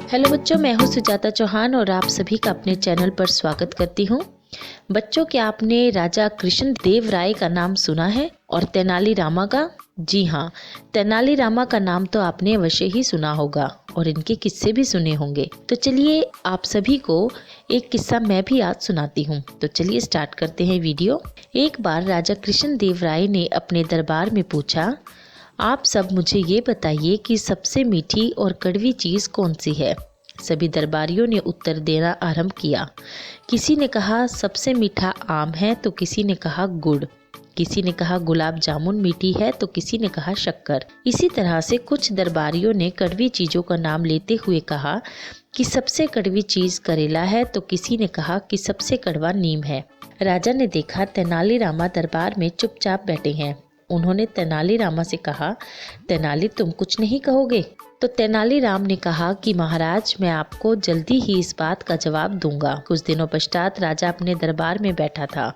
Hello बच्चों, मैं हूँ सुजाता चौहान और आप सभी का अपने चैनल पर स्वागत करती हूँ। बच्चों, क्या आपने राजा कृष्ण देव राय का नाम सुना है और तेनाली रामा का? जी हाँ, तेनाली रामा का नाम तो आपने अवश्य ही सुना होगा और इनके किस्से भी सुने होंगे। तो चलिए आप सभी को एक किस्सा मैं भी आज सुनाती हूँ। तो चलिए स्टार्ट करते हैं वीडियो। एक बार राजा कृष्ण देव राय ने अपने दरबार में पूछा, आप सब मुझे ये बताइए कि सबसे मीठी और कड़वी चीज़ कौन सी है। सभी दरबारियों ने उत्तर देना आरंभ किया। किसी ने कहा सबसे मीठा आम है, तो किसी ने कहा गुड़, किसी ने कहा गुलाब जामुन मीठी है, तो किसी ने कहा शक्कर। इसी तरह से कुछ दरबारियों ने कड़वी चीज़ों का नाम लेते हुए कहा कि सबसे कड़वी चीज़ करेला है, तो किसी ने कहा कि सबसे कड़वा नीम है। राजा ने देखा तेनाली रामा दरबार में चुपचाप बैठे हैं। उन्होंने तेनाली रामा से कहा, तेनाली तुम कुछ नहीं कहोगे? तो तेनाली राम ने कहा कि महाराज, मैं आपको जल्दी ही इस बात का जवाब दूंगा। कुछ दिनों पश्चात राजा अपने दरबार में बैठा था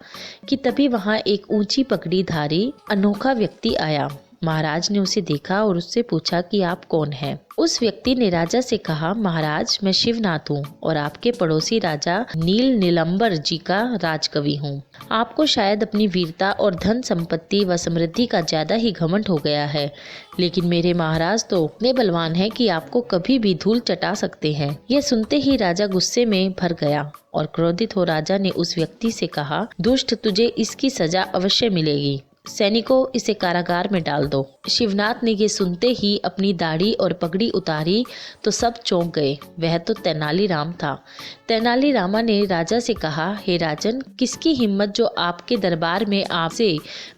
कि तभी वहां एक ऊंची पगड़ीधारी अनोखा व्यक्ति आया। महाराज ने उसे देखा और उससे पूछा कि आप कौन हैं? उस व्यक्ति ने राजा से कहा, महाराज मैं शिवनाथ हूँ और आपके पड़ोसी राजा नील नीलंबर जी का राजकवि हूँ। आपको शायद अपनी वीरता और धन संपत्ति व समृद्धि का ज्यादा ही घमंड हो गया है, लेकिन मेरे महाराज तो इतने बलवान हैं कि आपको कभी भी धूल चटा सकते हैं। यह सुनते ही राजा गुस्से में भर गया और क्रोधित हो राजा ने उस व्यक्ति से कहा, दुष्ट, तुझे इसकी सजा अवश्य मिलेगी। सैनिकों, इसे कारागार में डाल दो। शिवनाथ ने ये सुनते ही अपनी दाढ़ी और पगड़ी उतारी तो सब चौंक गए। वह तो तेनाली राम था। तेनाली रामा ने राजा से कहा, हे राजन, किसकी हिम्मत जो आपके दरबार में आपसे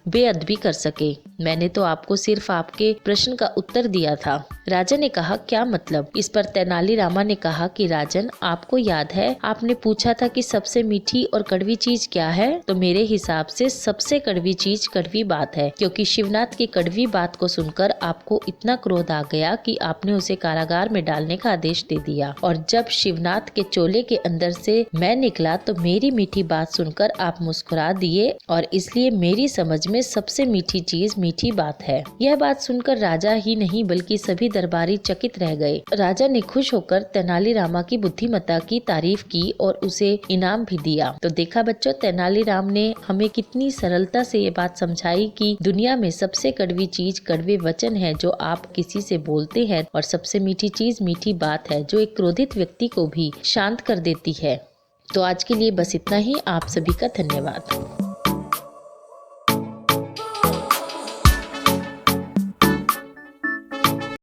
बेअदबी कर सके? मैंने तो आपको सिर्फ आपके प्रश्न का उत्तर दिया था। राजा ने कहा, क्या मतलब? इस पर तेनाली रामा ने कहा कि राजन, आपको याद है आपने पूछा था कि सबसे मीठी और कड़वी चीज क्या है? तो मेरे हिसाब से सबसे कड़वी चीज कड़वी बात है, क्योंकि शिवनाथ की कड़वी बात को सुनकर आपको इतना क्रोध आ गया कि आपने उसे कारागार में डालने का आदेश दे दिया। और जब शिवनाथ के चोले के अंदर से मैं निकला तो मेरी मीठी बात सुनकर आप मुस्कुरा दिए और इसलिए मेरी समझ में सबसे मीठी चीज मीठी बात है। यह बात सुनकर राजा ही नहीं बल्कि सभी दरबारी चकित रह गए। राजा ने खुश होकर तेनाली रामा की बुद्धिमत्ता की तारीफ की और उसे इनाम भी दिया। तो देखा बच्चों, तेनाली राम ने हमें कितनी सरलता से ये बात समझाई कि दुनिया में सबसे कड़वी चीज कड़वे वचन है जो आप किसी से बोलते हैं, और सबसे मीठी चीज मीठी बात है जो एक क्रोधित व्यक्ति को भी शांत कर देती है। तो आज के लिए बस इतना ही। आप सभी का धन्यवाद।